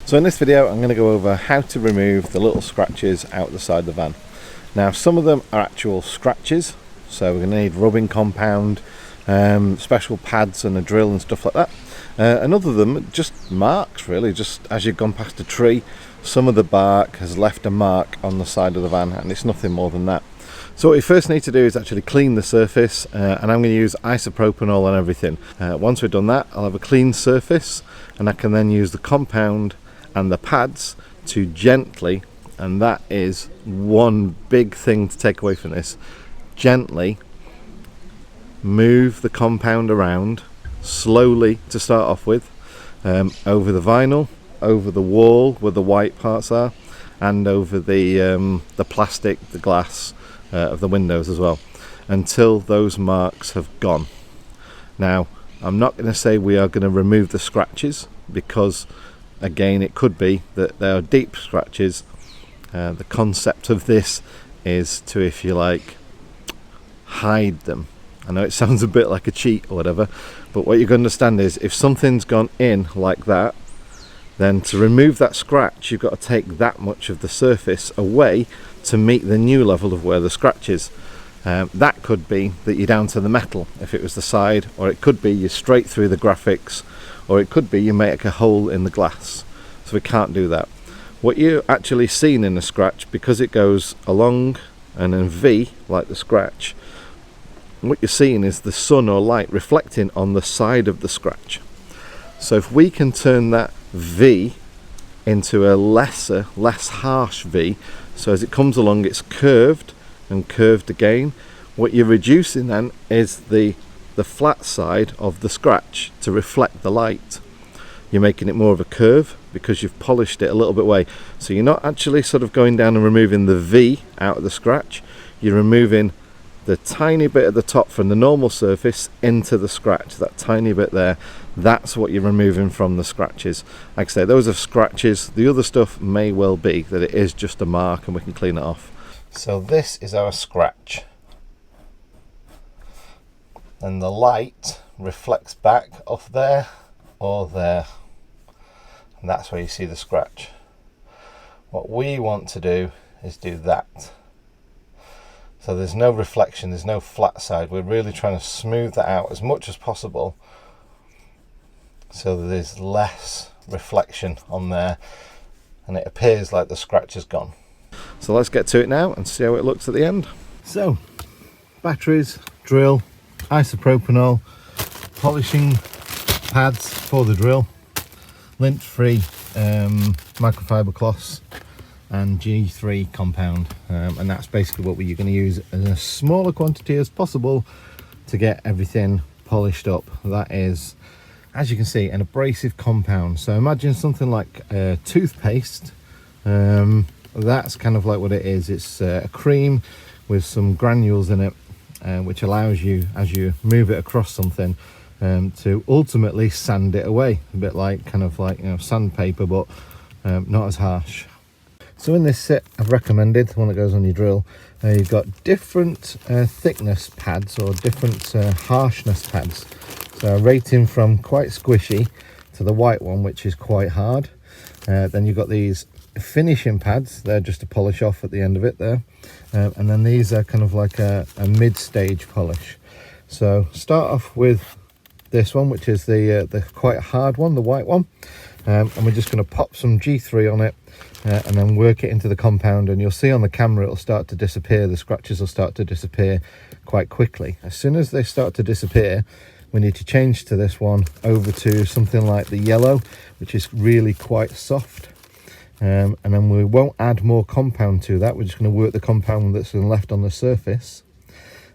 So in this video I'm going to go over how to remove the little scratches out the side of the van. Now some of them are actual scratches, so we're going to need rubbing compound, special pads and a drill and stuff like that. And other of them just marks, really, just as you've gone past a tree, some of the bark has left a mark on the side of the van, and it's nothing more than that. So what you first need to do is actually clean the surface, and I'm going to use isopropanol and everything. Once we've done that, I'll have a clean surface, and I can then use the compound and the pads to gently, and that is one big thing to take away from this, gently move the compound around slowly to start off with, over the vinyl, over the wall where the white parts are, and over the plastic, the glass of the windows as well, until those marks have gone. Now I'm not going to say we are going to remove the scratches, because again it could be that they are deep scratches. The concept of this is to, if you like, hide them. I know it sounds a bit like a cheat or whatever, but what you can understand is if something's gone in like that, then to remove that scratch you've got to take that much of the surface away to meet the new level of where the scratch is. That could be that you're down to the metal if it was the side, or it could be you're straight through the graphics, or it could be you make a hole in the glass. So we can't do that. What you're actually seeing in the scratch, because it goes along and in V like the scratch, what you're seeing is the sun or light reflecting on the side of the scratch. So if we can turn that V into a less harsh V, so as it comes along it's curved and curved again, what you're reducing then is the flat side of the scratch to reflect the light. You're making it more of a curve because you've polished it a little bit away. So you're not actually sort of going down and removing the V out of the scratch, you're removing the tiny bit at the top from the normal surface into the scratch, that tiny bit there. That's what you're removing from the scratches. Like I say, those are scratches. The other stuff may well be that it is just a mark and we can clean it off. So this is our scratch, and the light reflects back off there or there, and that's where you see the scratch. What we want to do is do that. So there's no reflection, there's no flat side. We're really trying to smooth that out as much as possible so that there's less reflection on there and it appears like the scratch is gone. So let's get to it now and see how it looks at the end. So batteries, drill, isopropanol, polishing pads for the drill, lint-free microfiber cloths, and G3 compound, and that's basically what you're going to use in a smaller quantity as possible to get everything polished up. That is, as you can see, an abrasive compound. So imagine something like toothpaste. That's kind of like what it is. It's a cream with some granules in it, which allows you, as you move it across something, to ultimately sand it away, a bit like kind of like, you know, sandpaper, but not as harsh. So in this set I've recommended, the one that goes on your drill, you've got different thickness pads or different harshness pads. So rating from quite squishy to the white one, which is quite hard. Then you've got these finishing pads, they're just to polish off at the end of it there. And then these are kind of like a mid-stage polish. So start off with this one, which is the quite hard one, the white one. And we're just going to pop some G3 on it, and then work it into the compound, and you'll see on the camera it'll start to disappear. The scratches will start to disappear quite quickly. As soon as they start to disappear, we need to change to this one over to something like the yellow, which is really quite soft, and then we won't add more compound to that. We're just going to work the compound that's been left on the surface,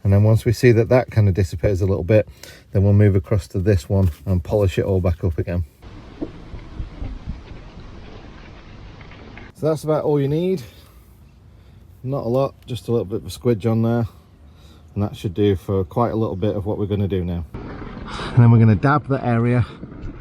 and then once we see that that kind of disappears a little bit, then we'll move across to this one and polish it all back up again. So that's about all you need. Not a lot, just a little bit of a squidge on there, and that should do for quite a little bit of what we're going to do now. And then we're going to dab that area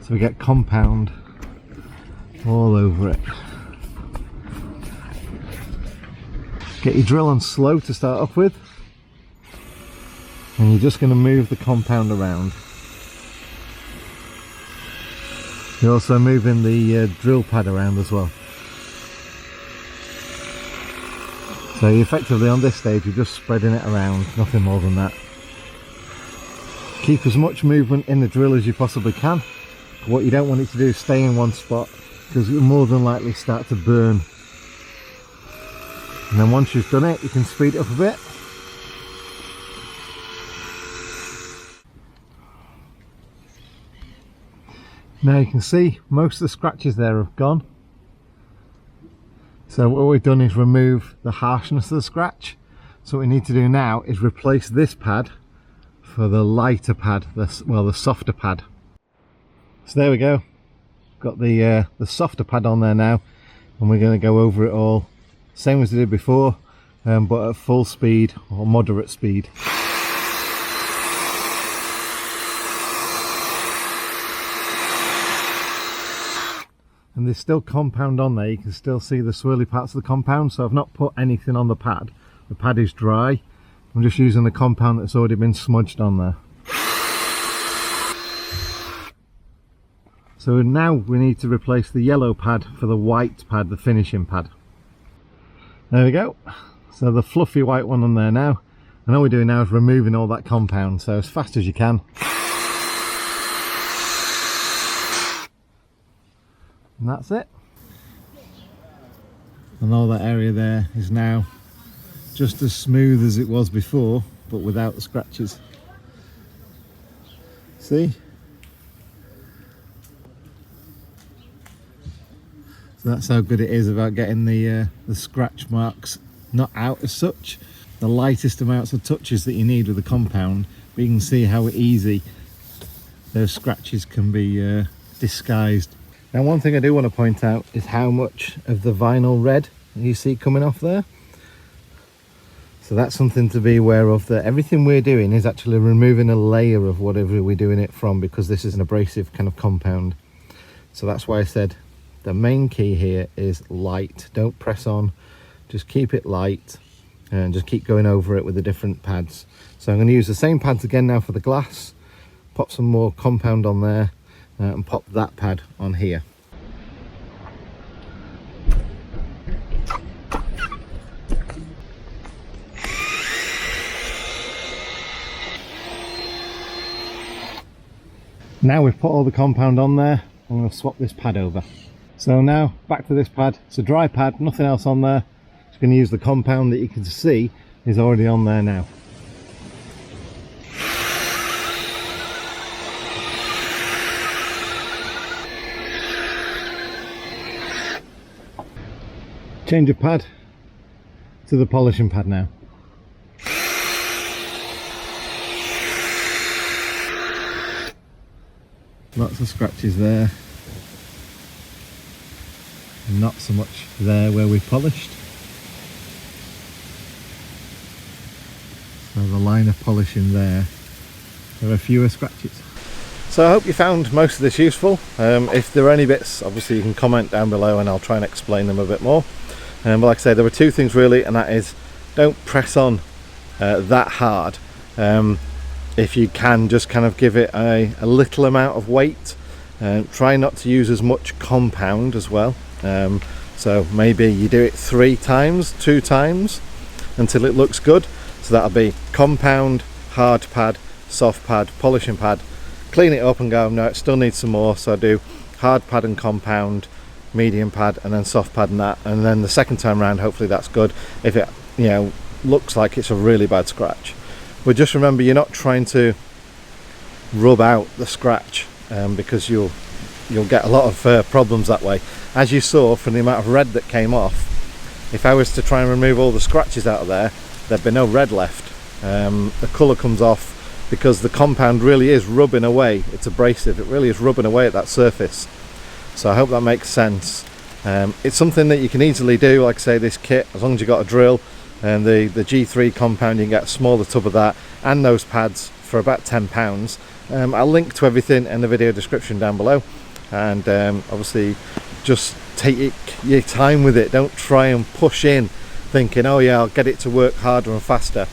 so we get compound all over it. Get your drill on slow to start off with, and you're just going to move the compound around. You're also moving the drill pad around as well. So effectively on this stage you're just spreading it around, nothing more than that. Keep as much movement in the drill as you possibly can. What you don't want it to do is stay in one spot, because you'll more than likely start to burn. And then once you've done it, you can speed it up a bit. Now you can see most of the scratches there have gone. So what we've done is remove the harshness of the scratch. So what we need to do now is replace this pad for the lighter pad, the softer pad. So there we go. Got the softer pad on there now, and we're going to go over it all, same as we did before, but at full speed or moderate speed. And there's still compound on there. You can still see the swirly parts of the compound, so I've not put anything on the pad. The pad is dry. I'm just using the compound that's already been smudged on there. So now we need to replace the yellow pad for the white pad, the finishing pad. There we go. So the fluffy white one on there now. And all we're doing now is removing all that compound, so as fast as you can. And that's it. And all that area there is now just as smooth as it was before, but without the scratches. See? So that's how good it is about getting the scratch marks not out as such. The lightest amounts of touches that you need with the compound, but you can see how easy those scratches can be disguised. Now one thing I do want to point out is how much of the vinyl red you see coming off there. So that's something to be aware of, that everything we're doing is actually removing a layer of whatever we're doing it from, because this is an abrasive kind of compound. So that's why I said the main key here is light. Don't press on, just keep it light and just keep going over it with the different pads. So I'm going to use the same pads again now for the glass, pop some more compound on there, and pop that pad on here. Now we've put all the compound on there, I'm going to swap this pad over. So now back to this pad. It's a dry pad, nothing else on there. Just going to use the compound that you can see is already on there now. Change of pad to the polishing pad now. Lots of scratches there, not so much there where we polished. So the line of polishing there are fewer scratches. So I hope you found most of this useful. If there are any bits, obviously you can comment down below and I'll try and explain them a bit more. But like I say, there were two things really, and that is, don't press on that hard. If you can, just kind of give it a little amount of weight. Try not to use as much compound as well. So maybe you do it 3 times, 2 times until it looks good. So that'll be compound, hard pad, soft pad, polishing pad. Clean it up and go, no, it still needs some more. So I do hard pad and compound, medium pad, and then soft pad and that. And then the second time round, hopefully that's good. If it, looks like it's a really bad scratch. But just remember, you're not trying to rub out the scratch, because you'll get a lot of problems that way. As you saw from the amount of red that came off, if I was to try and remove all the scratches out of there, there'd be no red left. The colour comes off because the compound really is rubbing away. It's abrasive, it really is rubbing away at that surface. So I hope that makes sense. It's something that you can easily do, like I say, this kit, as long as you've got a drill. And the G3 compound, you can get a smaller tub of that and those pads for about £10. I'll link to everything in the video description down below, and obviously just take your time with it. Don't try and push in thinking, oh yeah, I'll get it to work harder and faster,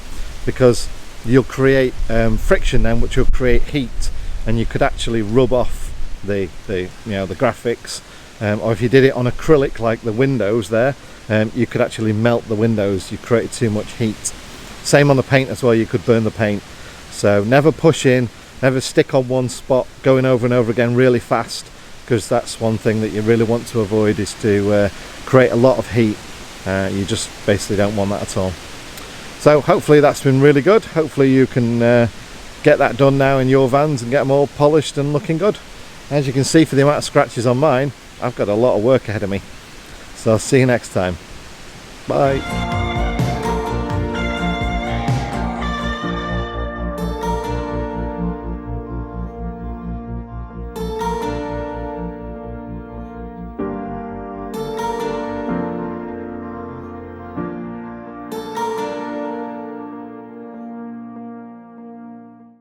because you'll create friction then, which will create heat, and you could actually rub off the graphics, or if you did it on acrylic like the windows there, you could actually melt the windows. You created too much heat. Same on the paint as well, you could burn the paint. So never push in, never stick on one spot going over and over again really fast, because that's one thing that you really want to avoid, is to create a lot of heat. You just basically don't want that at all. So hopefully that's been really good. Hopefully you can get that done now in your vans and get them all polished and looking good. As you can see, for the amount of scratches on mine, I've got a lot of work ahead of me. So I'll see you next time. Bye.